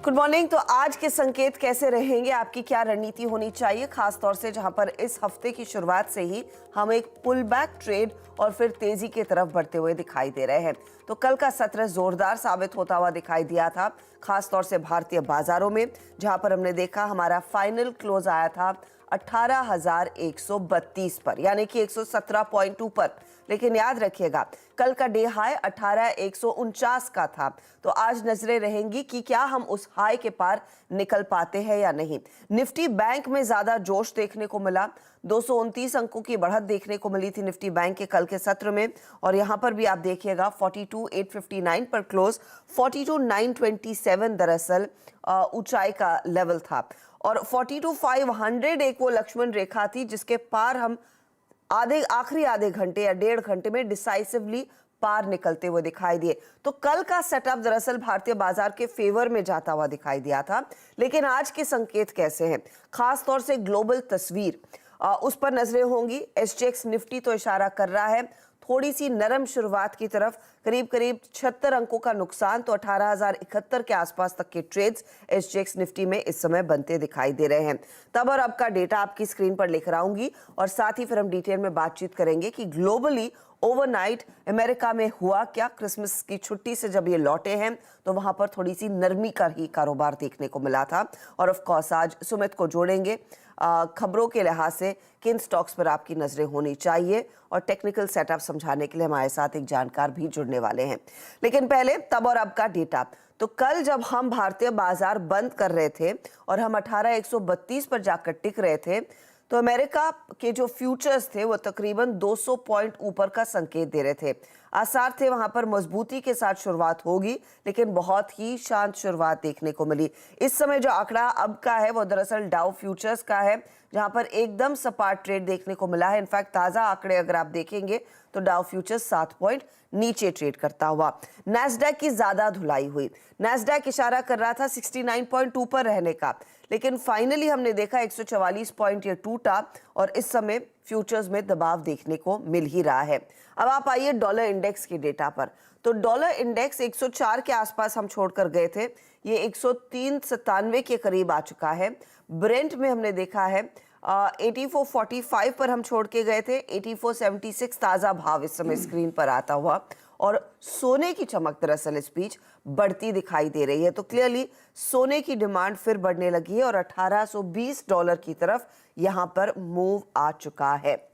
Good morning. तो आज के संकेत कैसे रहेंगे, आपकी क्या रणनीति होनी चाहिए, खास तौर से जहां पर इस हफ्ते की शुरुआत से ही हम एक पुल बैक ट्रेड और फिर तेजी की तरफ बढ़ते हुए दिखाई दे रहे हैं। तो कल का सत्र जोरदार साबित होता हुआ दिखाई दिया था, खास तौर से भारतीय बाजारों में, जहां पर हमने देखा हमारा फाइनल क्लोज आया था 18,132 पर, यानी कि 117 पॉइंट ऊपर। लेकिन याद रखिएगा कल का डे हाई 18,149 का था। तो आज नजरें रहेंगी कि क्या हम उस हाई के पार निकल पाते हैं या नहीं। निफ्टी बैंक में ज्यादा जोश देखने को मिला, 229 अंकों की बढ़त देखने को मिली थी निफ्टी बैंक के कल के सत्र में। और यहां पर भी आप देखिएगा 42,859 पर क्लोज, 42,927 दरअसल ऊंचाई का लेवल था। और 42,500 एक वो लक्ष्मण रेखा थी जिसके पार हम आखिरी आधे घंटे या डेढ़ घंटे में डिसाइसिवली पार निकलते हुए दिखाई दिए। तो कल का सेटअप दरअसल भारतीय बाजार के फेवर में जाता हुआ दिखाई दिया था। लेकिन आज के संकेत कैसे हैं, खास तौर से ग्लोबल तस्वीर उस पर नजरें होंगी। एसजीएक्स निफ्टी तो इशारा कर रहा है थोड़ी सी नरम शुरुआत की तरफ, करीब 76 अंकों का नुकसान, तो 18,071 के आसपास तक के ट्रेड्स एसजीएक्स निफ्टी में इस समय बनते दिखाई दे रहे हैं। तब और अब का डेटा आपकी स्क्रीन पर लेकर आऊंगी और साथ ही फिर हम डिटेल में बातचीत करेंगे कि ग्लोबली ओवरनाइट अमेरिका में हुआ क्या। क्रिसमस की छुट्टी से जब ये लौटे हैं तो वहां पर थोड़ी सी नरमी का ही कारोबार देखने को मिला था। और ऑफ कोर्स आज सुमित को जोड़ेंगे खबरों के लिहाज से किन स्टॉक्स पर आपकी नजरें होनी चाहिए, और टेक्निकल सेटअप समझाने के लिए हमारे साथ एक जानकार भी जुड़ने वाले हैं। लेकिन पहले तब और अब का डेटा। तो कल जब हम भारतीय बाजार बंद कर रहे थे और हम 18,132 पर जाकर टिक रहे थे, तो अमेरिका के जो फ्यूचर्स थे वो तकरीबन 200 पॉइंट ऊपर का संकेत दे रहे थे। आसार थे वहां पर मजबूती के साथ शुरुआत होगी, लेकिन बहुत ही शांत शुरुआत देखने को मिली। इस समय जो आंकड़ा अब का है वो दरअसल डाउ फ्यूचर्स का है, जहां पर एकदम सपाट ट्रेड देखने को मिला है। इनफैक्ट ताजा आंकड़े अगर आप देखेंगे तो डाउ फ्यूचर्स 7 पॉइंट नीचे ट्रेड करता हुआ। नैस्डैक की ज्यादा धुलाई हुई। नैस्डैक इशारा कर रहा था 69 पॉइंट ऊपर रहने का, लेकिन फाइनली हमने देखा 144 पॉइंट ये टूटा और इस समय फ्यूचर्स में दबाव देखने को मिल ही रहा है। अब आप आइए डॉलर इंडेक्स के डेटा पर। तो डॉलर इंडेक्स 104 के आसपास हम छोड़कर गए थे, ये 103.97 के करीब आ चुका है। ब्रेंट में हमने देखा है 84.45 पर हम छोड़ के गए थे, 84.76 ताजा भाव इस समय स्क्रीन पर आता हुआ। और सोने की चमक दरअसल इस बीच बढ़ती दिखाई दे रही है। तो क्लियरली सोने की डिमांड फिर बढ़ने लगी है और $1820 की तरफ यहां पर मूव आ चुका है।